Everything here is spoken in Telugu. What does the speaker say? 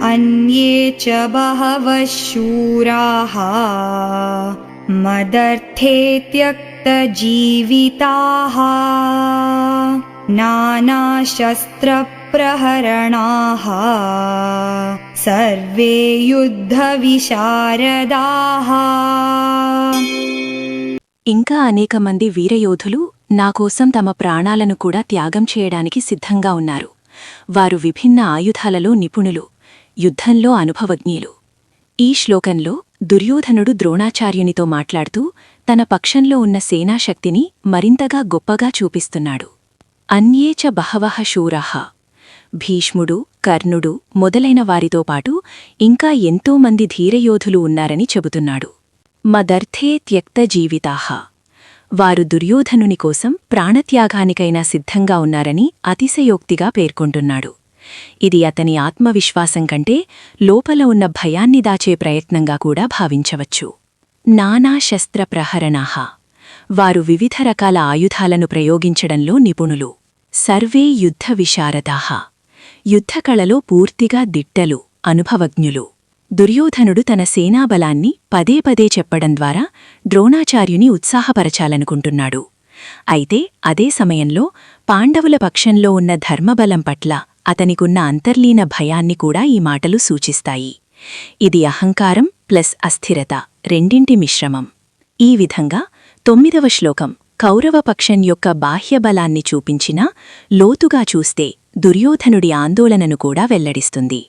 अन्ये च बहवः शूराः मदर्थे त्यक्तजीविताः नानाशस्त्रप्रहरणाः सर्वे युद्धविशारदाः। ఇంకా అనేక మంది వీరయోధులు నా కోసం తమ ప్రాణాలను కూడా త్యాగం చేయడానికి సిద్ధంగా ఉన్నారు. వారు విభిన్న ఆయుధాలలో నిపుణులు, యుద్ధంలో అనుభవజ్ఞులు. ఈ శ్లోకంలో దుర్యోధనుడు ద్రోణాచార్యునితో మాట్లాడుతూ తన పక్షంలో ఉన్న సేనాశక్తిని మరింతగా గొప్పగా చూపిస్తున్నాడు. అన్యే చ బహవః శూరాః, భీష్ముడు, కర్ణుడు మొదలైన వారితో పాటు ఇంకా ఎంతోమంది ధీరయోధులు ఉన్నారని చెబుతున్నాడు. మదర్థే త్యక్తజీవితాః, వారు దుర్యోధనుని కోసం ప్రాణత్యాగానికైనా సిద్ధంగా ఉన్నారని అతిశయోక్తిగా పేర్కొంటున్నాడు. ఇది అతని ఆత్మవిశ్వాసం కంటే లోపల ఉన్న భయాన్ని దాచే ప్రయత్నంగా కూడా భావించవచ్చు. నానా శస్త్రప్రహరణాః, వారు వివిధ రకాల ఆయుధాలను ప్రయోగించడంలో నిపుణులు. సర్వే యుద్ధ విశారదాః, యుద్ధకళలో పూర్తిగా దిట్టలు, అనుభవజ్ఞులు. దుర్యోధనుడు తన సేనాబలాన్ని పదే పదే చెప్పడం ద్వారా ద్రోణాచార్యుని ఉత్సాహపరచాలనుకుంటున్నాడు. అయితే అదే సమయంలో పాండవుల పక్షంలో ఉన్న ధర్మబలం పట్ల అతనికున్న అంతర్లీన భయాన్ని కూడా ఈ మాటలు సూచిస్తాయి. ఇది అహంకారం ప్లస్ అస్థిరత రెండింటి మిశ్రమం. ఈ విధంగా 9వ శ్లోకం కౌరవపక్షం యొక్క బాహ్యబలాన్ని చూపించినా లోతుగా చూస్తే దుర్యోధనుడి ఆందోళనను కూడా వెల్లడిస్తుంది.